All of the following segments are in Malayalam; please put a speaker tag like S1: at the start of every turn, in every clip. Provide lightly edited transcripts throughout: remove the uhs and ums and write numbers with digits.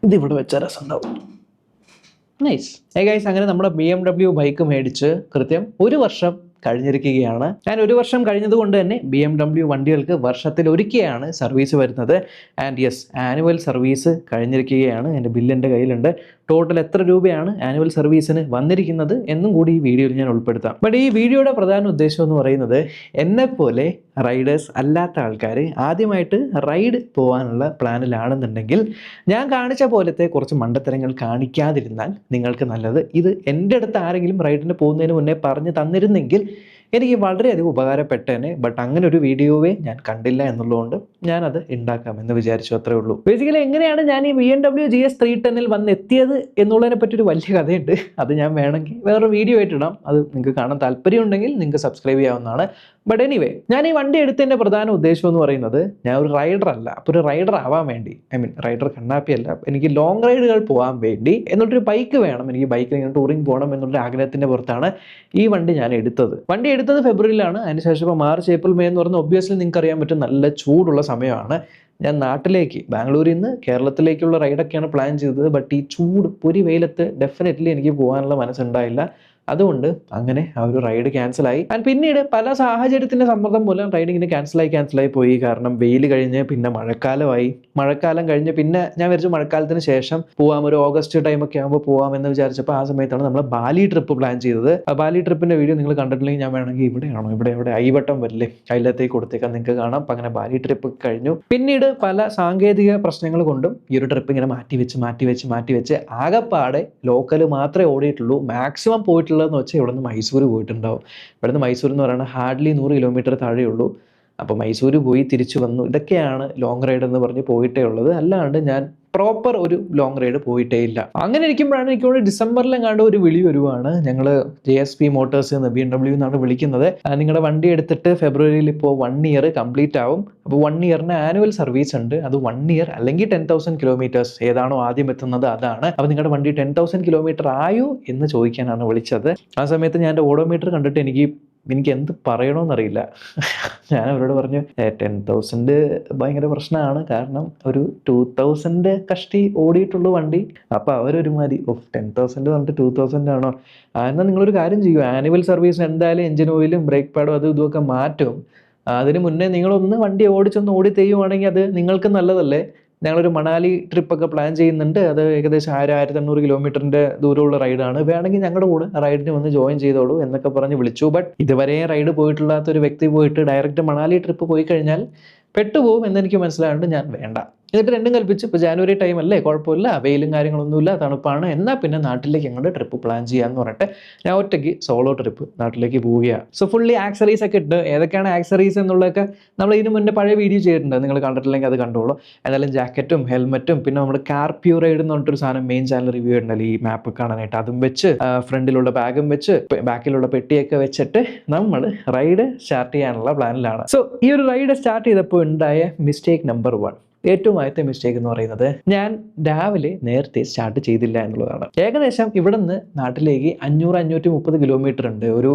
S1: ഇതിവിടെ വെച്ചാൽ രസം ഉണ്ടാവും. നൈസ്. ഗൈസ്, അങ്ങനെ നമ്മുടെ BMW ബൈക്ക് മേടിച്ച് കൃത്യം 1 വർഷം കഴിഞ്ഞിരിക്കുകയാണ്. ഞാൻ 1 വർഷം കഴിഞ്ഞതുകൊണ്ട് തന്നെ BMW വണ്ടികൾക്ക് വർഷത്തിൽ ഒരിക്കലാണ് സർവീസ് വരുന്നത്. ആൻഡ് യെസ്, ആനുവൽ സർവീസ് കഴിഞ്ഞിരിക്കുകയാണ്. എൻ്റെ ബില്ല് എൻ്റെ കയ്യിലുണ്ട്. ടോട്ടൽ എത്ര രൂപയാണ് ആനുവൽ സർവീസിന് വന്നിരിക്കുന്നത് എന്നും കൂടി ഈ വീഡിയോയിൽ ഞാൻ ഉൾപ്പെടുത്താം. ബട്ട് ഈ വീഡിയോയുടെ പ്രധാന ഉദ്ദേശം എന്ന് പറയുന്നത്, എന്നെപ്പോലെ റൈഡേഴ്സ് അല്ലാത്ത ആൾക്കാർ ആദ്യമായിട്ട് റൈഡ് പോകാനുള്ള പ്ലാനിലാണെന്നുണ്ടെങ്കിൽ ഞാൻ കാണിച്ച പോലത്തെ കുറച്ച് മണ്ടത്തരങ്ങൾ കാണിക്കാതിരുന്നാൽ നിങ്ങൾക്ക് നല്ലത്. ഇത് എൻ്റെ അടുത്ത് ആരെങ്കിലും റൈഡിന് പോകുന്നതിന് മുന്നേ പറഞ്ഞു തന്നിരുന്നെങ്കിൽ എനിക്ക് വളരെയധികം ഉപകാരപ്പെട്ടേനെ. ബട്ട് അങ്ങനെ ഒരു വീഡിയോവേ ഞാൻ കണ്ടില്ല എന്നുള്ളതുകൊണ്ട് ഞാനത് ഉണ്ടാക്കാമെന്ന് വിചാരിച്ചു, അത്രേ ഉള്ളൂ. ബേസിക്കലി എങ്ങനെയാണ് ഞാൻ ഈ BMW GS 310 വന്നെത്തിയത് എന്നുള്ളതിനെ പറ്റി ഒരു വലിയ കഥയുണ്ട്. അത് ഞാൻ വേണമെങ്കിൽ വേറൊരു വീഡിയോ ആയിട്ട് ഇടാം. അത് നിങ്ങൾക്ക് കാണാൻ താല്പര്യമുണ്ടെങ്കിൽ നിങ്ങൾക്ക് സബ്സ്ക്രൈബ് ചെയ്യാവുന്നതാണ്. ബട്ട് എനിവേ, ഞാൻ ഈ വണ്ടി എടുത്തതിൻ്റെ പ്രധാന ഉദ്ദേശം എന്ന് പറയുന്നത്, ഞാൻ ഒരു റൈഡർ അല്ല. അപ്പോൾ ഒരു റൈഡർ ആവാൻ വേണ്ടി, റൈഡർ കണ്ണാപ്പിയല്ല, എനിക്ക് ലോങ് റൈഡുകൾ പോകാൻ വേണ്ടി എന്നിട്ടൊരു ബൈക്ക് വേണം, എനിക്ക് ബൈക്കിൽ ഇങ്ങനെ ടൂറിങ് പോകണം എന്നുള്ള ആഗ്രഹത്തിൻ്റെ പുറത്താണ് ഈ വണ്ടി ഞാൻ എടുത്തത്. വണ്ടി എടുത്തത് ഫെബ്രുവരിയിലാണ്. അതിനുശേഷം ഇപ്പോൾ മാർച്ച്, ഏപ്രിൽ, മെയ് എന്ന് പറഞ്ഞാൽ ഒബ്വിയസ്ലി നിങ്ങൾക്ക് അറിയാൻ പറ്റും നല്ല ചൂടുള്ള സമയമാണ്. ഞാൻ നാട്ടിലേക്ക്, ബാംഗ്ലൂരിൽ നിന്ന് കേരളത്തിലേക്കുള്ള റൈഡൊക്കെയാണ് പ്ലാൻ ചെയ്തത്. ബട്ട് ഈ ചൂട് പൊരി വെയിലത്ത് ഡെഫിനറ്റ്ലി എനിക്ക് പോകാനുള്ള മനസ്സുണ്ടായില്ല. അതുകൊണ്ട് അങ്ങനെ ആ ഒരു റൈഡ് ക്യാൻസലായി. ആൻഡ് പിന്നീട് പല സാഹചര്യത്തിൻ്റെ സമ്മർദ്ദം മൂലം റൈഡ് ഇങ്ങനെ ക്യാൻസലായി പോയി. കാരണം വെയിൽ കഴിഞ്ഞ് പിന്നെ മഴക്കാലമായി. മഴക്കാലം കഴിഞ്ഞ് പിന്നെ ഞാൻ വിചാരിച്ചു മഴക്കാലത്തിന് ശേഷം പോവാം, ഒരു ഓഗസ്റ്റ് ടൈമൊക്കെ ആകുമ്പോൾ പോകാമെന്ന് വിചാരിച്ചപ്പോൾ ആ സമയത്താണ് നമ്മൾ ബാലി ട്രിപ്പ് പ്ലാൻ ചെയ്തത്. ആ ബാലി ട്രിപ്പിൻ്റെ വീഡിയോ നിങ്ങൾ കണ്ടിട്ടില്ലെങ്കിൽ ഞാൻ വേണമെങ്കിൽ ഇവിടെ ഐവട്ടം വരില്ലേ, അതിലത്തേക്ക് കൊടുത്തേക്കാം, നിങ്ങൾക്ക് കാണാം. അപ്പം അങ്ങനെ ബാലി ട്രിപ്പ് കഴിഞ്ഞു. പിന്നീട് പല സാങ്കേതിക പ്രശ്നങ്ങൾ കൊണ്ടും ഈ ഒരു ട്രിപ്പ് ഇങ്ങനെ മാറ്റി വെച്ച് ആകെപ്പാടെ ലോക്കൽ മാത്രമേ ഓടിയിട്ടുള്ളൂ. മാക്സിമം പോയിട്ടുള്ളതെന്ന് വെച്ചാൽ ഇവിടെ നിന്ന് മൈസൂർ പോയിട്ടുണ്ടാവും. ഇവിടെ നിന്ന് മൈസൂർ എന്ന് പറയുന്നത് ഹാർഡ്ലി 100 കിലോമീറ്റർ താഴെയുള്ളൂ. അപ്പോൾ മൈസൂർ പോയി തിരിച്ചു വന്നു. ഇതൊക്കെയാണ് ലോങ് റൈഡ് എന്ന് പറഞ്ഞ് പോയിട്ടേ ഉള്ളത്. അല്ലാണ്ട് ഞാൻ പ്രോപ്പർ ഒരു ലോങ് റൈഡ് പോയിട്ടേ ഇല്ല. അങ്ങനെ ഇരിക്കുമ്പോഴാണ് എനിക്കോട് ഡിസംബറിലെങ്ങാണ്ട് ഒരു വിളി വരുവാണ്. ഞങ്ങൾ JSP മോട്ടോഴ്സ് എന്ന് BMW എന്നാണ് വിളിക്കുന്നത്. നിങ്ങളുടെ വണ്ടി എടുത്തിട്ട് ഫെബ്രുവരിയിൽ ഇപ്പോൾ 1 ഇയർ കംപ്ലീറ്റ് ആവും. അപ്പോൾ 1 ഇയറിന് ആനുവൽ സർവീസ് ഉണ്ട്. അത് 1 ഇയർ അല്ലെങ്കിൽ 10,000 കിലോമീറ്റേഴ്സ് ഏതാണോ ആദ്യം എത്തുന്നത് അതാണ്. അപ്പോൾ നിങ്ങളുടെ വണ്ടി 10,000 കിലോമീറ്റർ ആയോ എന്ന് ചോദിക്കാനാണ് വിളിച്ചത്. ആ സമയത്ത് ഞാൻ എൻ്റെ ഓഡോമീറ്റർ കണ്ടിട്ട് എനിക്ക് എന്ത് പറയണമെന്നറിയില്ല. ഞാൻ അവരോട് പറഞ്ഞു 10,000 ഭയങ്കര പ്രശ്നമാണ്, കാരണം ഒരു 2,000 കഷ്ടി ഓടിയിട്ടുള്ളൂ വണ്ടി. അപ്പോൾ അവരൊരുമാതിരി 10,000 പറഞ്ഞിട്ട് 2,000 ആണോ, എന്നാൽ നിങ്ങളൊരു കാര്യം ചെയ്യൂ, ആനുവൽ സർവീസിന് എന്തായാലും എഞ്ചിൻ ഓയിലും ബ്രേക്ക് പാഡും അതും ഇതുമൊക്കെ മാറ്റും. അതിന് മുന്നേ നിങ്ങളൊന്ന് വണ്ടി ഓടി തെയ്യുവാണെങ്കിൽ അത് നിങ്ങൾക്ക് നല്ലതല്ലേ. ഞങ്ങളൊരു മണാലി ട്രിപ്പൊക്കെ പ്ലാൻ ചെയ്യുന്നുണ്ട്. അത് ഏകദേശം 1,800 കിലോമീറ്ററിൻ്റെ ദൂരമുള്ള റൈഡാണ്. വേണമെങ്കിൽ ഞങ്ങളുടെ കൂടെ റൈഡിന് വന്ന് ജോയിൻ ചെയ്തോളൂ എന്നൊക്കെ പറഞ്ഞ് വിളിച്ചു. ബട്ട് ഇതുവരെ റൈഡ് പോയിട്ടില്ലാത്ത ഒരു വ്യക്തി പോയിട്ട് ഡയറക്റ്റ് മണാലി ട്രിപ്പ് പോയി കഴിഞ്ഞാൽ പെട്ടുപോകും എന്നെനിക്ക് മനസ്സിലായതുകൊണ്ട് ഞാൻ വേണ്ട. എന്നിട്ട് രണ്ടും കൽപ്പിച്ച്, ഇപ്പോൾ ജാനുവരി ടൈം അല്ലേ, കുഴപ്പമില്ല, വെയിലും കാര്യങ്ങളൊന്നുമില്ല, തണുപ്പാണ്, എന്നാൽ പിന്നെ നാട്ടിലേക്ക് ഞങ്ങളുടെ ട്രിപ്പ് പ്ലാൻ ചെയ്യാമെന്ന് പറഞ്ഞിട്ട് ഞാൻ ഒറ്റയ്ക്ക് സോളോ ട്രിപ്പ് നാട്ടിലേക്ക് പോവുകയാണ്. സോ ഫുള്ളി ആക്സറീസ് ഒക്കെ ഇട്ട്, ഏതൊക്കെയാണ് ആക്സറീസ് എന്നുള്ളതൊക്കെ നമ്മൾ ഇതിന് മുന്നേ പഴയ വീഡിയോ ചെയ്തിട്ടുണ്ട്. നിങ്ങൾ കണ്ടിട്ടില്ലെങ്കിൽ അത് കണ്ടോളൂ. എന്തായാലും ജാക്കറ്റും ഹെൽമെറ്റും പിന്നെ നമ്മുടെ കാർപ്യൂറൈഡ് എന്ന് പറഞ്ഞിട്ടൊരു സാധനം മെയിൻ ചാനൽ റിവ്യൂ ഉണ്ടല്ലോ ഈ മാപ്പ് കാണാനായിട്ട്, അതും വെച്ച് ഫ്രണ്ടിലുള്ള ബാഗും വെച്ച് ബാക്കിലുള്ള പെട്ടിയൊക്കെ വെച്ചിട്ട് നമ്മൾ റൈഡ് സ്റ്റാർട്ട് ചെയ്യാനുള്ള പ്ലാനിലാണ്. സോ ഈ ഒരു റൈഡ് സ്റ്റാർട്ട് ചെയ്തപ്പോൾ ഉണ്ടായ മിസ്റ്റേക്ക് നമ്പർ 1, ഏറ്റവും ആദ്യത്തെ മിസ്റ്റേക്ക് എന്ന് പറയുന്നത്, ഞാൻ രാവിലെ നേരത്തെ സ്റ്റാർട്ട് ചെയ്തില്ല എന്നുള്ളതാണ്. ഏകദേശം ഇവിടെ നിന്ന് നാട്ടിലേക്ക് 500-530 കിലോമീറ്റർ ഉണ്ട്. ഒരു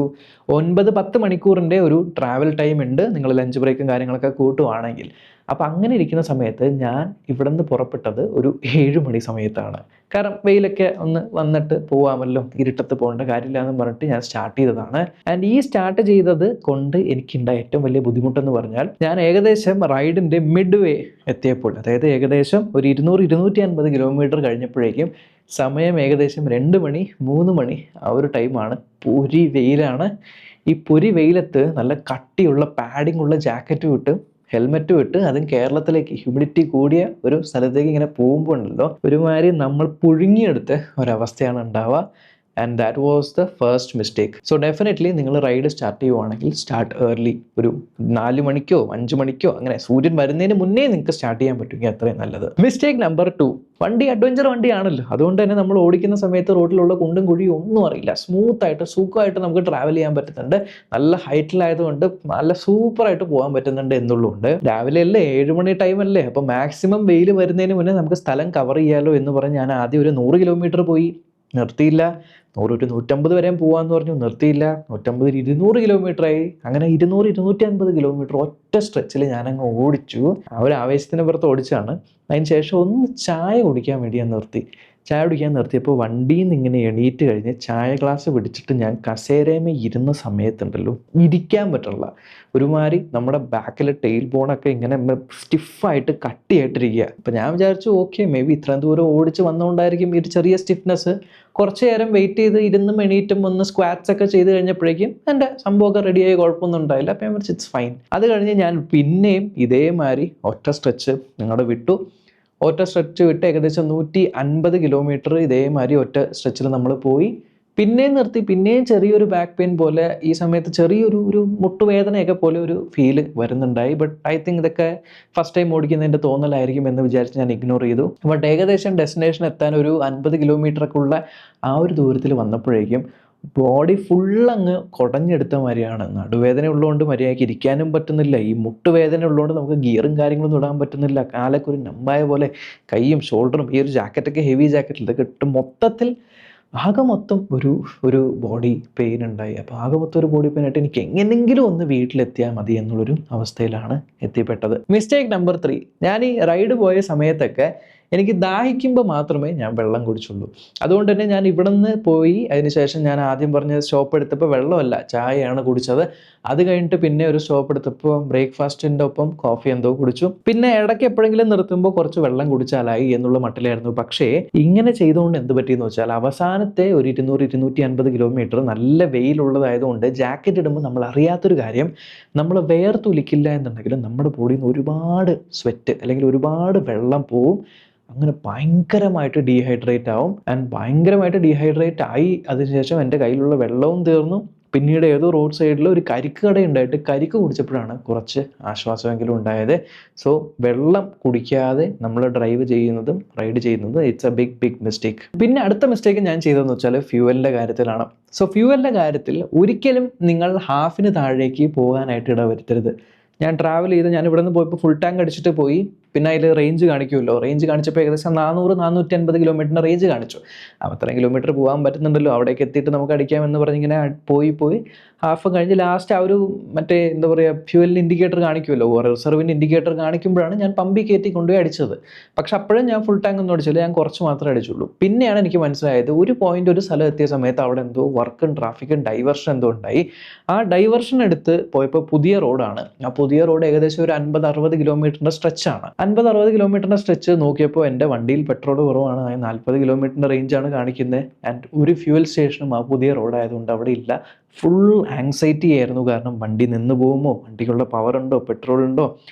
S1: 9-10 മണിക്കൂറിൻ്റെ ഒരു ട്രാവൽ ടൈം ഉണ്ട്, നിങ്ങൾ ലഞ്ച് ബ്രേക്കും കാര്യങ്ങളൊക്കെ കൂട്ടുവാണെങ്കിൽ. അപ്പം അങ്ങനെ ഇരിക്കുന്ന സമയത്ത് ഞാൻ ഇവിടെ നിന്ന് പുറപ്പെട്ടത് ഒരു 7 മണി സമയത്താണ്. കാരണം വെയിലൊക്കെ ഒന്ന് വന്നിട്ട് പോവാമല്ലോ, ഇരുട്ടത്ത് പോകേണ്ട കാര്യമില്ല എന്ന് പറഞ്ഞിട്ട് ഞാൻ സ്റ്റാർട്ട് ചെയ്തതാണ്. ആൻഡ് ഈ സ്റ്റാർട്ട് ചെയ്തത് കൊണ്ട് എനിക്കുണ്ടായ ഏറ്റവും വലിയ ബുദ്ധിമുട്ടെന്ന് പറഞ്ഞാൽ, ഞാൻ ഏകദേശം റൈഡിൻ്റെ മിഡ് വേ എത്തിയപ്പോൾ, അതായത് ഏകദേശം ഒരു 200-250 കിലോമീറ്റർ കഴിഞ്ഞപ്പോഴേക്കും സമയം ഏകദേശം 2 മണി 3 മണി ആ ഒരു ടൈമാണ്. പൊരി വെയിലാണ്. ഈ പൊരി വെയിലത്ത് നല്ല കട്ടിയുള്ള പാഡിങ് ഉള്ള ജാക്കറ്റും ഇട്ട് ഹെൽമെറ്റും ഇട്ട്, അതും കേരളത്തിലേക്ക് ഹ്യൂമിഡിറ്റി കൂടിയ ഒരു സ്ഥലത്തേക്ക് ഇങ്ങനെ പോകുമ്പോൾ ഉണ്ടല്ലോ, ഒരുമാതിരി നമ്മൾ പുഴുങ്ങിയെടുത്ത ഒരവസ്ഥയാണ് ഉണ്ടാവുക. And that was the first mistake. So definitely നിങ്ങൾ റൈഡ് സ്റ്റാർട്ട് ചെയ്യുവാണെങ്കിൽ സ്റ്റാർട്ട് ഏർലി. ഒരു 4 മണിക്കോ 5 മണിക്കോ അങ്ങനെ സൂര്യൻ വരുന്നതിന് മുന്നേ നിങ്ങൾക്ക് സ്റ്റാർട്ട് ചെയ്യാൻ പറ്റുമെങ്കിൽ അത്രയും നല്ലത്. മിസ്റ്റേക്ക് നമ്പർ 2, വണ്ടി അഡ്വഞ്ചർ വണ്ടിയാണല്ലോ, അതുകൊണ്ട് തന്നെ നമ്മൾ ഓടിക്കുന്ന സമയത്ത് റോഡിലുള്ള കുണ്ടും കുഴിയും ഒന്നും അറിയില്ല. സ്മൂത്തായിട്ട് സുഖമായിട്ട് നമുക്ക് ട്രാവൽ ചെയ്യാൻ പറ്റുന്നുണ്ട്. നല്ല ഹൈറ്റിലായതുകൊണ്ട് നല്ല സൂപ്പറായിട്ട് പോകാൻ പറ്റുന്നുണ്ട് എന്നുള്ളതുകൊണ്ട്, രാവിലെ അല്ലേ 7 മണി ടൈം അല്ലേ, അപ്പോൾ മാക്സിമം വെയിൽ വരുന്നതിന് മുന്നേ നമുക്ക് സ്ഥലം കവർ ചെയ്യാമല്ലോ എന്ന് പറഞ്ഞ് ഞാൻ ആദ്യം ഒരു 100 കിലോമീറ്റർ പോയി, നിർത്തിയില്ല. 100-150 വരെയും പോകാമെന്ന് പറഞ്ഞു, നിർത്തിയില്ല. 150-200 കിലോമീറ്ററായി. അങ്ങനെ 200-250 കിലോമീറ്റർ ഒറ്റ സ്ട്രെച്ചിൽ ഞാനങ്ങ് ഓടിച്ചു. ആ ഒരു ആവേശത്തിന് പുറത്ത് ഓടിച്ചാണ്. അതിന് ശേഷം ഒന്ന് ചായ കുടിക്കാൻ വേണ്ടി ഞാൻ നിർത്തി. ചായ കുടിക്കാൻ നിർത്തിയപ്പോൾ വണ്ടിയിൽ നിന്ന് ഇങ്ങനെ എണീറ്റ് കഴിഞ്ഞ് ചായ ഗ്ലാസ് പിടിച്ചിട്ട് ഞാൻ കസേരമേ ഇരുന്ന സമയത്തുണ്ടല്ലോ, ഇരിക്കാൻ പറ്റുള്ള ഒരുമാതിരി നമ്മുടെ ബാക്കിലെ ടെയിൽ ബോണൊക്കെ ഇങ്ങനെ സ്റ്റിഫായിട്ട് കട്ടിയായിട്ടിരിക്കുക. അപ്പം ഞാൻ വിചാരിച്ചു ഓക്കെ, മേ ബി ഇത്രയും ദൂരം ഓടിച്ച് വന്നുകൊണ്ടായിരിക്കും ഈ ഒരു ചെറിയ സ്റ്റിഫ്നെസ്. കുറച്ച് നേരം വെയിറ്റ് ചെയ്ത് ഇരുന്നും എണീറ്റും ഒന്ന് സ്ക്വാറ്റ്സ് ഒക്കെ ചെയ്ത് കഴിഞ്ഞപ്പോഴേക്കും എൻ്റെ സംഭവമൊക്കെ റെഡിയായി, കുഴപ്പമൊന്നും ഉണ്ടായില്ല. അപ്പം ഞാൻ വിളിച്ച് ഇറ്റ്സ് ഫൈൻ. അത് കഴിഞ്ഞ് ഞാൻ പിന്നെയും ഇതേമാതിരി ഒറ്റ സ്ട്രെച്ച് നിങ്ങളുടെ വിട്ടു. ഒറ്റ സ്ട്രെച്ച് വിട്ട് ഏകദേശം 150 കിലോമീറ്റർ ഇതേമാതിരി ഒറ്റ സ്ട്രെച്ചിൽ നമ്മൾ പോയി. പിന്നെയും നിർത്തി. പിന്നെയും ചെറിയൊരു ബാക്ക് പെയിൻ പോലെ, ഈ സമയത്ത് ചെറിയൊരു മുട്ടുവേദനയൊക്കെ പോലെ ഒരു ഫീല് വരുന്നുണ്ടായി. ബട്ട് ഐ തിങ്ക് ഇതൊക്കെ ഫസ്റ്റ് ടൈം ഓടിക്കുന്നതിൻ്റെ തോന്നലായിരിക്കും എന്ന് വിചാരിച്ച് ഞാൻ ഇഗ്നോർ ചെയ്തു. ബട്ട് ഏകദേശം ഡെസ്റ്റിനേഷൻ എത്താൻ ഒരു 50 കിലോമീറ്ററൊക്കെ ഉള്ള ആ ഒരു ദൂരത്തിൽ വന്നപ്പോഴേക്കും ബോഡി ഫുള്ളങ്ങ് കുടഞ്ഞെടുത്ത മാതിരിയാണ്. നടുവേദന ഉള്ളതുകൊണ്ട് മര്യാദയ്ക്ക് ഇരിക്കാനും പറ്റുന്നില്ല. ഈ മുട്ടുവേദന ഉള്ളതുകൊണ്ട് നമുക്ക് ഗിയറും കാര്യങ്ങളൊന്നും ഇടാൻ പറ്റുന്നില്ല. കാലൊക്കെ ഒരു നമ്പായ പോലെ, കൈയും ഷോൾഡറും, ഈ ഒരു ജാക്കറ്റൊക്കെ ഹെവി ജാക്കറ്റ് ഇതൊക്കെ ഇട്ട് മൊത്തത്തിൽ ആകെ മൊത്തം ഒരു ബോഡി പെയിൻ ഉണ്ടായി. അപ്പോൾ ആകെ മൊത്തം ഒരു ബോഡി പെയിൻ ആയിട്ട് എനിക്ക് എങ്ങനെയെങ്കിലും ഒന്ന് വീട്ടിലെത്തിയാൽ മതി എന്നുള്ളൊരു അവസ്ഥയിലാണ് എത്തിപ്പെട്ടത്. മിസ്റ്റേക്ക് നമ്പർ 3, ഞാൻ ഈ റൈഡ് പോയ സമയത്തൊക്കെ എനിക്ക് ദാഹിക്കുമ്പോൾ മാത്രമേ ഞാൻ വെള്ളം കുടിച്ചുള്ളൂ. അതുകൊണ്ട് തന്നെ ഞാൻ ഇവിടെ നിന്ന് പോയി അതിനുശേഷം ഞാൻ ആദ്യം പറഞ്ഞ സ്റ്റോപ്പ് എടുത്തപ്പോൾ വെള്ളമല്ല ചായയാണ് കുടിച്ചത്. അത് കഴിഞ്ഞിട്ട് പിന്നെ ഒരു സ്റ്റോപ്പ് എടുത്തപ്പോൾ ബ്രേക്ക്ഫാസ്റ്റിൻ്റെ ഒപ്പം കോഫി എന്തോ കുടിച്ചു. പിന്നെ ഇടയ്ക്ക് എപ്പോഴെങ്കിലും നിർത്തുമ്പോൾ കുറച്ച് വെള്ളം കുടിച്ചാലായി എന്നുള്ള മട്ടിലായിരുന്നു. പക്ഷേ ഇങ്ങനെ ചെയ്തുകൊണ്ട് എന്ത് പറ്റിയെന്ന് വെച്ചാൽ അവസാനത്തെ ഒരു 200-250 കിലോമീറ്റർ നല്ല വെയിലുള്ളതായതുകൊണ്ട് ജാക്കറ്റ് ഇടുമ്പോൾ നമ്മൾ അറിയാത്തൊരു കാര്യം, നമ്മൾ വേർത്തൊലിക്കില്ല എന്നുണ്ടെങ്കിലും നമ്മുടെ ബോഡിയിൽ നിന്ന് ഒരുപാട് സ്വെറ്റ് അല്ലെങ്കിൽ ഒരുപാട് വെള്ളം പോവും. അങ്ങനെ ഭയങ്കരമായിട്ട് ഡീഹൈഡ്രേറ്റ് ആവും. ആൻഡ് ഭയങ്കരമായിട്ട് ഡീഹൈഡ്രേറ്റ് ആയി അതിനുശേഷം എൻ്റെ കയ്യിലുള്ള വെള്ളവും തീർന്നു. പിന്നീട് ഏതോ റോഡ് സൈഡിൽ ഒരു കരിക്ക് കട ഉണ്ടായിട്ട് കരിക്ക് കുടിച്ചപ്പോഴാണ് കുറച്ച് ആശ്വാസമെങ്കിലും ഉണ്ടായത്. സോ വെള്ളം കുടിക്കാതെ നമ്മൾ റൈഡ് ചെയ്യുന്നതും ഇറ്റ്സ് എ ബിഗ് മിസ്റ്റേക്ക്. പിന്നെ അടുത്ത മിസ്റ്റേക്ക് ഞാൻ ചെയ്തതെന്ന് വെച്ചാൽ ഫ്യൂവലിൻ്റെ കാര്യത്തിലാണ്. സോ ഫ്യൂവലിൻ്റെ കാര്യത്തിൽ ഒരിക്കലും നിങ്ങൾ ഹാഫിന് താഴേക്ക് പോകാനായിട്ട് ഇടവരുത്തരുത്. ഞാൻ ട്രാവൽ ചെയ്ത് ഞാൻ ഇവിടെ നിന്ന് പോയപ്പോൾ ഫുൾ ടാങ്ക് അടിച്ചിട്ട് പോയി. പിന്നെ അതിൽ റേഞ്ച് കാണിക്കുമല്ലോ, റേഞ്ച് കാണിച്ചപ്പോൾ ഏകദേശം 400-450 കിലോമീറ്ററിൻ്റെ റേഞ്ച് കാണിച്ചു. അപ്പോൾ അത്രയും കിലോമീറ്റർ പോകാൻ പറ്റുന്നുണ്ടല്ലോ, അവിടേക്ക് എത്തിയിട്ട് നമുക്ക് അടിക്കാമെന്ന് പറഞ്ഞിങ്ങനെ പോയി ഹാഫ് കഴിഞ്ഞ് ലാസ്റ്റ് ആ ഒരു മറ്റേ എന്താ പറയുക ഫ്യൂവലിൻ്റെ ഇൻഡിക്കേറ്റർ കാണിക്കുമല്ലോ, റിസർവിൻ്റെ ഇൻഡിക്കേറ്റർ കാണിക്കുമ്പോഴാണ് ഞാൻ പമ്പിൽ കയറ്റി കൊണ്ടുപോയി അടിച്ചത്. പക്ഷെ അപ്പോഴും ഞാൻ ഫുൾ ടാങ്ക് ഒന്നും അടിച്ചില്ല, ഞാൻ കുറച്ച് മാത്രമേ അടിച്ചുള്ളൂ. പിന്നെയാണ് എനിക്ക് മനസ്സിലായത് ഒരു സ്ഥലം എത്തിയ സമയത്ത് അവിടെ എന്തോ വർക്കും ട്രാഫിക്കും ഡൈവേർഷൻ എന്തോ ഉണ്ടായി. ആ ഡൈവേർഷൻ എടുത്ത് പോയപ്പോൾ പുതിയ റോഡാണ്. ആ പുതിയ റോഡ് ഏകദേശം ഒരു 50-60 കിലോമീറ്ററിൻ്റെ സ്ട്രെച്ചാണ്. 50-60 കിലോമീറ്ററിൻ്റെ സ്ട്രെച്ച് നോക്കിയപ്പോൾ എൻ്റെ വണ്ടിയിൽ പെട്രോൾ കുറവാണ്, 40 കിലോമീറ്ററിൻ്റെ റേഞ്ചാണ് കാണിക്കുന്നത്. ആൻഡ് ഒരു ഫ്യൂവൽ സ്റ്റേഷനും ആ പുതിയ റോഡായതുകൊണ്ട് അവിടെ ഇല്ല. ഫുൾ ആങ്സൈറ്റി ആയിരുന്നു. കാരണം വണ്ടി നിന്ന് പോകുമോ, വണ്ടിക്കുള്ള പവർ ഉണ്ടോ, പെട്രോൾ ഉണ്ടോ.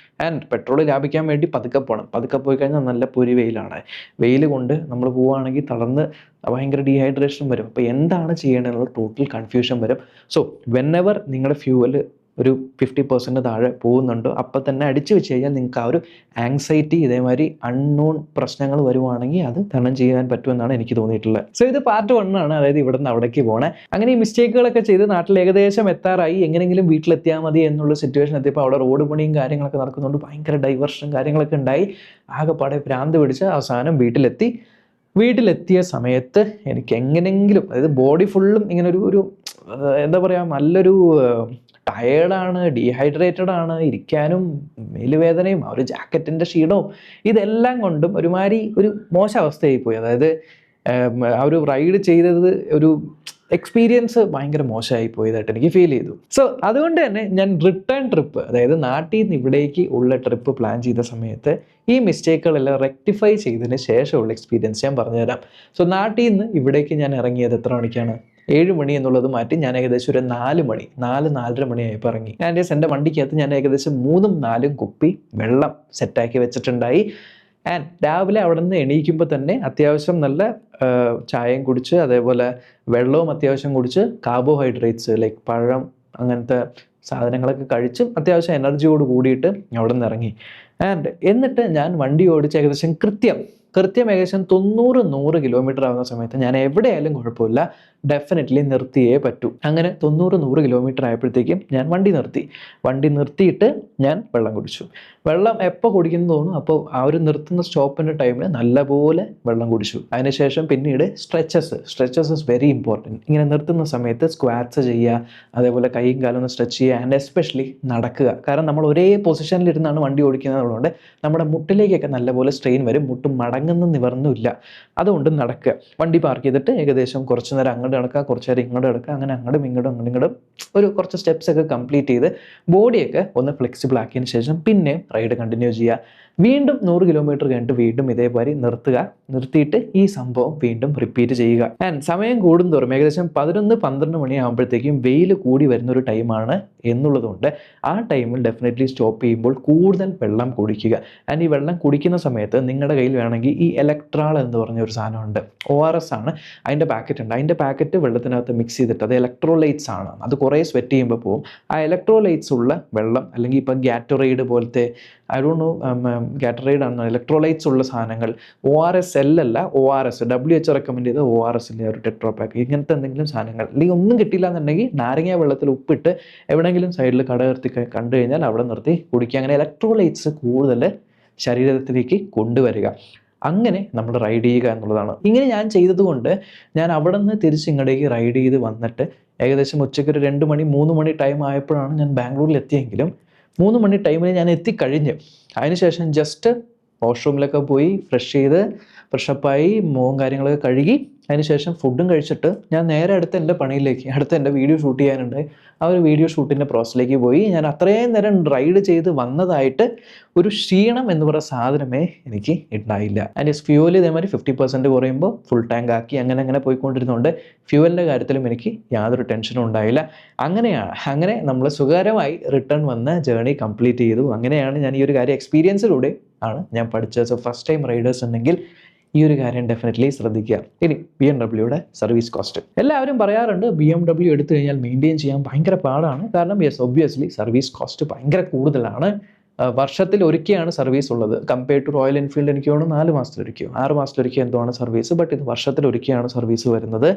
S1: ആൻഡ് പെട്രോൾ ലാഭിക്കാൻ വേണ്ടി പതുക്കെ പോകണം. പതുക്കെ പോയി കഴിഞ്ഞാൽ നല്ല പൊരി വെയിലാണ്. വെയിൽ കൊണ്ട് നമ്മൾ പോവുകയാണെങ്കിൽ തളർന്ന് ഭയങ്കര ഡീഹൈഡ്രേഷൻ വരും. അപ്പോൾ എന്താണ് ചെയ്യേണ്ടതെന്നുള്ള ടോട്ടൽ കൺഫ്യൂഷൻ വരും. സോ വെനെവർ നിങ്ങളുടെ ഫ്യൂവൽ ഒരു 50% താഴെ പോകുന്നുണ്ടോ അപ്പം തന്നെ അടിച്ചു വെച്ച് കഴിഞ്ഞാൽ നിങ്ങൾക്ക് ആ ഒരു ആങ്സൈറ്റി ഇതേമാതിരി അൺനോൺ പ്രശ്നങ്ങൾ വരുവാണെങ്കിൽ അത് തരണം ചെയ്യാൻ പറ്റുമെന്നാണ് എനിക്ക് തോന്നിയിട്ടുള്ളത്. സോ ഇത് പാർട്ട് 1 ആണ്, അതായത് ഇവിടെ നിന്ന് അവിടേക്ക് പോകണേ. അങ്ങനെ ഈ മിസ്റ്റേക്കുകളൊക്കെ ചെയ്ത് നാട്ടിൽ ഏകദേശം എത്താറായി, എങ്ങനെയെങ്കിലും വീട്ടിലെത്തിയാൽ മതി എന്നുള്ള സിറ്റുവേഷൻ എത്തിയപ്പോൾ അവിടെ റോഡ് പണിയും കാര്യങ്ങളൊക്കെ നടക്കുന്നുണ്ട്, ഭയങ്കര ഡൈവേർഷനും കാര്യങ്ങളൊക്കെ ഉണ്ടായി. ആകെപ്പാടെ ഭ്രാന്ത് പിടിച്ച് അവസാനം വീട്ടിലെത്തിയ സമയത്ത് എനിക്ക് എങ്ങനെയെങ്കിലും, അതായത് ബോഡി ഫുള്ളും ഇങ്ങനെ ഒരു എന്താ പറയുക നല്ലൊരു ടയേർഡാണ്, ഡീഹൈഡ്രേറ്റഡ് ആണ്, ഇരിക്കാനും മേലുവേദനയും ആ ഒരു ജാക്കറ്റിൻ്റെ ക്ഷീണവും ഇതെല്ലാം കൊണ്ടും ഒരുമാതിരി ഒരു മോശം അവസ്ഥയായി പോയി. അതായത് ആ ഒരു റൈഡ് ചെയ്തത് ഒരു എക്സ്പീരിയൻസ് ഭയങ്കര മോശമായി പോയതായിട്ട് എനിക്ക് ഫീൽ ചെയ്തു. സോ അതുകൊണ്ട് തന്നെ ഞാൻ റിട്ടേൺ ട്രിപ്പ്, അതായത് നാട്ടിൽ നിന്ന് ഇവിടേക്ക് ഉള്ള ട്രിപ്പ് പ്ലാൻ ചെയ്ത സമയത്ത് ഈ മിസ്റ്റേക്കുകളെല്ലാം റെക്ടിഫൈ ചെയ്തതിന് ശേഷമുള്ള എക്സ്പീരിയൻസ് ഞാൻ പറഞ്ഞുതരാം. സോ നാട്ടിൽ നിന്ന് ഇവിടേക്ക് ഞാൻ ഇറങ്ങിയത് എത്ര മണിക്കാണ്? 7 മണി എന്നുള്ളത് മാറ്റി ഞാൻ ഏകദേശം ഒരു 4-4:30 മണിയായപ്പോൾ ഇറങ്ങി. എൻ്റെ വണ്ടിക്കകത്ത് ഞാൻ ഏകദേശം 3-4 കുപ്പി വെള്ളം സെറ്റാക്കി വെച്ചിട്ടുണ്ടായി. ആൻഡ് രാവിലെ അവിടെ നിന്ന് എണീക്കുമ്പോൾ തന്നെ അത്യാവശ്യം നല്ല ചായയും കുടിച്ച് അതേപോലെ വെള്ളവും അത്യാവശ്യം കുടിച്ച് കാർബോഹൈഡ്രേറ്റ്സ് ലൈക്ക് പഴം അങ്ങനത്തെ സാധനങ്ങളൊക്കെ കഴിച്ച് അത്യാവശ്യം എനർജിയോട് കൂടിയിട്ട് അവിടെ നിന്ന് ഇറങ്ങി. എന്നിട്ട് ഞാൻ വണ്ടി ഓടിച്ച് ഏകദേശം കൃത്യം ഏകദേശം 90-100 കിലോമീറ്റർ ആവുന്ന സമയത്ത് ഞാൻ എവിടെയായാലും കുഴപ്പമില്ല, ഡെഫിനറ്റ്ലി നിർത്തിയേ പറ്റൂ. അങ്ങനെ 90-100 കിലോമീറ്റർ ആയപ്പോഴത്തേക്കും ഞാൻ വണ്ടി നിർത്തിയിട്ട് ഞാൻ വെള്ളം കുടിച്ചു. വെള്ളം എപ്പോൾ കുടിക്കുന്നു തോന്നുന്നു അപ്പോൾ ആ ഒരു നിർത്തുന്ന സ്റ്റോപ്പിൻ്റെ ടൈമിൽ നല്ലപോലെ വെള്ളം കുടിച്ചു. അതിനുശേഷം പിന്നീട് സ്ട്രെച്ചസ് ഇസ് വെരി ഇമ്പോർട്ടൻറ്റ്. ഇങ്ങനെ നിർത്തുന്ന സമയത്ത് സ്ക്വാറ്റ്സ് ചെയ്യുക, അതേപോലെ കൈയും കാലും ഒന്ന് സ്ട്രെച്ച് ചെയ്യുക, ആൻഡ് എസ്പെഷ്യലി നടക്കുക. കാരണം നമ്മൾ ഒരേ പൊസിഷനിലിരുന്നാണ് വണ്ടി ഓടിക്കുന്നതുകൊണ്ട് നമ്മുടെ മുട്ടിലേക്കൊക്കെ നല്ലപോലെ സ്ട്രെയിൻ വരും, മുട്ടും മടങ്ങുന്ന നിവർന്നുമില്ല. അതുകൊണ്ട് നടക്കുക. വണ്ടി പാർക്ക് ചെയ്തിട്ട് ഏകദേശം കുറച്ച് നേരം അങ്ങോട്ട് നടക്കുക, കുറച്ച് നേരം ഇങ്ങോട്ട് നടക്കുക, അങ്ങനെ അങ്ങോട്ടും ഇങ്ങോട്ടും ഒരു കുറച്ച് സ്റ്റെപ്സ് ഒക്കെ കംപ്ലീറ്റ് ചെയ്ത് ബോഡിയൊക്കെ ഒന്ന് ഫ്ലെക്സിബിൾ ആക്കിയതിന് ശേഷം പിന്നെ റൈഡ് കണ്ടിന്യൂ ചെയ്യുക. വീണ്ടും 100 കിലോമീറ്റർ കഴിഞ്ഞിട്ട് വീണ്ടും ഇതേപോലെ നിർത്തിയിട്ട് ഈ സംഭവം വീണ്ടും റിപ്പീറ്റ് ചെയ്യുക. ആൻഡ് സമയം കൂടുന്തോറും ഏകദേശം 11-12 മണിയാകുമ്പോഴത്തേക്കും വെയിൽ കൂടി വരുന്ന ഒരു ടൈമാണ് എന്നുള്ളതുകൊണ്ട് ആ ടൈമിൽ ഡെഫിനറ്റ്ലി സ്റ്റോപ്പ് ചെയ്യുമ്പോൾ കൂടുതൽ വെള്ളം കുടിക്കുക. ആൻഡ് ഈ വെള്ളം കുടിക്കുന്ന സമയത്ത് നിങ്ങളുടെ കയ്യിൽ വേണമെങ്കിൽ ഈ ഇലക്ട്രാൾ എന്ന് പറഞ്ഞ ഒരു സാധനമുണ്ട്, ORS ആണ്, അതിൻ്റെ പാക്കറ്റ് ഉണ്ട്. അതിൻ്റെ പാക്കറ്റ് വെള്ളത്തിനകത്ത് മിക്സ് ചെയ്തിട്ട്, അത് ഇലക്ട്രോലൈറ്റ്സ് ആണ്, അത് കുറേ സ്വെറ്റ് ചെയ്യുമ്പോൾ പോകും. ആ ഇലക്ട്രോലൈറ്റ്സ് ഉള്ള വെള്ളം, അല്ലെങ്കിൽ ഇപ്പം ഗാറ്ററൈഡ് പോലത്തെ, ഐ ഡോണ്ട് നോ ഗാറ്ററൈഡ് ആണ്, ഇലക്ട്രോലൈറ്റ്സ് ഉള്ള സാധനങ്ങൾ, ORS അല്ല, ORS WHO റെക്കമെൻഡ് ചെയ്ത ORS ഇല്ലേ, ഒരു ടെട്രാപാക്ക്, ഇങ്ങനത്തെ എന്തെങ്കിലും സാധനങ്ങൾ. അല്ലെങ്കിൽ ഒന്നും കിട്ടിയില്ല എന്നുണ്ടെങ്കിൽ നാരങ്ങ വെള്ളത്തിൽ ഉപ്പിട്ട് എവിടെയെങ്കിലും സൈഡിൽ കട നിർത്തി കണ്ടു കഴിഞ്ഞാൽ അവിടെ നിർത്തി കുടിക്കുക. അങ്ങനെ ഇലക്ട്രോലൈറ്റ്സ് കൂടുതൽ ശരീരത്തിലേക്ക് കൊണ്ടുവരിക. അങ്ങനെ നമ്മൾ റൈഡ് ചെയ്യുക എന്നുള്ളതാണ്. ഇങ്ങനെ ഞാൻ ചെയ്തതുകൊണ്ട് ഞാൻ അവിടെ നിന്ന് തിരിച്ചിങ്ങടേക്ക് റൈഡ് ചെയ്ത് വന്നിട്ട് ഏകദേശം ഉച്ചയ്ക്ക് ഒരു 2 മണി 3 മണി ടൈം ആയപ്പോഴാണ് ഞാൻ ബാംഗ്ലൂരിൽ എത്തിയെങ്കിലും 3 മണി ടൈമിൽ ഞാൻ എത്തിക്കഴിഞ്ഞ്. അതിനുശേഷം ജസ്റ്റ് വാഷ്റൂമിലൊക്കെ പോയി ഫ്രഷപ്പായി മുഖം കാര്യങ്ങളൊക്കെ കഴുകി അതിനുശേഷം ഫുഡും കഴിച്ചിട്ട് ഞാൻ നേരെ അടുത്ത എൻ്റെ വീഡിയോ ഷൂട്ട് ചെയ്യാനുണ്ട്. ആ ഒരു വീഡിയോ ഷൂട്ടിൻ്റെ പ്രോസസ്സിലേക്ക് പോയി. ഞാൻ അത്രയും നേരം റൈഡ് ചെയ്ത് വന്നതായിട്ട് ഒരു ക്ഷീണം എന്ന് പറയുന്ന സാധനമേ എനിക്ക് ഉണ്ടായില്ല. ആൻഡ് ഫ്യൂവൽ ഇതേമാതിരി 50% കുറയുമ്പോൾ ഫുൾ ടാങ്ക് ആക്കി അങ്ങനെ പോയിക്കൊണ്ടിരുന്നുകൊണ്ട് ഫ്യൂവലിൻ്റെ കാര്യത്തിലും എനിക്ക് യാതൊരു ടെൻഷനും ഉണ്ടായില്ല. അങ്ങനെ നമ്മൾ സുഖകരമായി റിട്ടേൺ വന്ന് ജേർണി കംപ്ലീറ്റ് ചെയ്തു. അങ്ങനെയാണ് ഞാൻ ഈ ഒരു കാര്യം എക്സ്പീരിയൻസിലൂടെ ആണ് ഞാൻ പഠിച്ചത്. സോ ഫസ്റ്റ് ടൈം റൈഡേഴ്സ് ഉണ്ടെങ്കിൽ ഈ ഒരു കാര്യം ഡെഫിനറ്റ്ലി ശ്രദ്ധിക്കുക. ഇനി BMW സർവീസ് കോസ്റ്റ്. എല്ലാവരും പറയാറുണ്ട് BMW എടുത്തു കഴിഞ്ഞാൽ മെയിൻറ്റെയിൻ ചെയ്യാൻ ഭയങ്കര പാടാണ്. കാരണം ഒബ്വിയസ്ലി സർവീസ് കോസ്റ്റ് ഭയങ്കര കൂടുതലാണ്. വർഷത്തിൽ ഒരിക്കലാണ് സർവീസ് ഉള്ളത്. കമ്പയർഡ് ടു റോയൽ എൻഫീൽഡ് എനിക്ക് തോന്നുന്നു 4 മാസത്തിലൊരിക്കോ 6 മാസത്തിലൊരിക്കോ എന്താണ് സർവീസ്. ബട്ട് ഇത് വർഷത്തിൽ ഒരിക്കലാണ് സർവീസ് വരുന്നത്.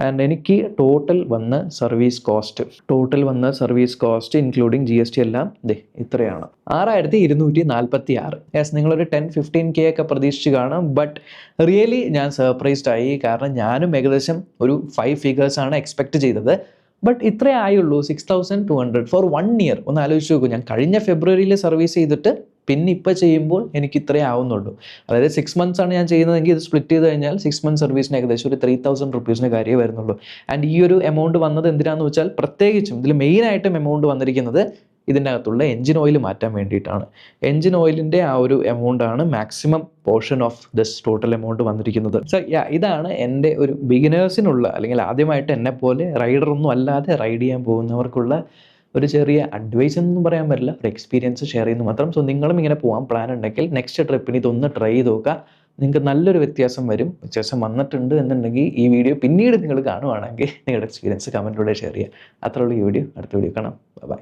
S1: ആൻഡ് എനിക്ക് ടോട്ടൽ വന്ന സർവീസ് കോസ്റ്റ് ഇൻക്ലൂഡിങ് GST എല്ലാം ഇത്രയാണ്, 6246. യെസ്, നിങ്ങളൊരു 10-15K ഒക്കെ പ്രതീക്ഷിച്ച് കാണും. ബട്ട് റിയലി ഞാൻ സർപ്രൈസ്ഡ് ആയി. കാരണം ഞാനും ഏകദേശം ഒരു 5 ഫിഗേഴ്സ് ആണ് എക്സ്പെക്ട് ചെയ്തത്. ബട്ട് ഇത്രേ ആയുള്ളൂ, 6200 ഫോർ 1 ഇയർ. ഒന്ന് ആലോചിച്ച് നോക്കൂ, ഞാൻ കഴിഞ്ഞ ഫെബ്രുവരിയിൽ സർവീസ് ചെയ്തിട്ട് പിന്നെ ഇപ്പോൾ ചെയ്യുമ്പോൾ എനിക്ക് ഇത്രേ ആവുന്നുള്ളൂ. അതായത് 6 months ആണ് ഞാൻ ചെയ്യുന്നതെങ്കിൽ ഇത് സ്പ്ലിറ്റ് ചെയ്ത് കഴിഞ്ഞാൽ 6 months സർവീസിന് ഏകദേശം ഒരു 3000 rupees കാര്യമേ വരുന്നുള്ളൂ. ആൻഡ് ഈ ഒരു എമൗണ്ട് വന്നത് എന്തിനാണെന്ന് വെച്ചാൽ, പ്രത്യേകിച്ചും ഇതിൽ മെയിനായിട്ടും എമൗണ്ട് വന്നിരിക്കുന്നത് ഇതിൻ്റെ അകത്തുള്ള എൻജിൻ ഓയിൽ മാറ്റാൻ വേണ്ടിയിട്ടാണ്. എൻജിൻ ഓയിലിൻ്റെ ആ ഒരു എമൗണ്ട് ആണ് maximum portion of this total amount വന്നിരിക്കുന്നത്. സോ ഇതാണ് എൻ്റെ ഒരു ബിഗിനേഴ്സിനുള്ള, അല്ലെങ്കിൽ ആദ്യമായിട്ട് എന്നെപ്പോലെ റൈഡറൊന്നും അല്ലാതെ റൈഡ് ചെയ്യാൻ പോകുന്നവർക്കുള്ള ഒരു ചെറിയ അഡ്വൈസ് എന്നൊന്നും പറയാൻ പറ്റില്ല, ഒരു എക്സ്പീരിയൻസ് ഷെയർ ചെയ്യുന്നു മാത്രം. സോ നിങ്ങളും ഇങ്ങനെ പോകാൻ പ്ലാൻ ഉണ്ടെങ്കിൽ നെക്സ്റ്റ് ട്രിപ്പിന് ഇതൊന്ന് ട്രൈ ചെയ്ത് നോക്കുക. നിങ്ങൾക്ക് നല്ലൊരു വ്യത്യാസം വന്നിട്ടുണ്ട് എന്നുണ്ടെങ്കിൽ ഈ വീഡിയോ പിന്നീട് നിങ്ങൾ കാണുവാണെങ്കിൽ നിങ്ങളുടെ എക്സ്പീരിയൻസ് കമൻറ്റിലൂടെ ഷെയർ ചെയ്യുക. അത്രയുള്ള ഈ വീഡിയോ, അടുത്ത വീഡിയോ കാണാം. ബൈ.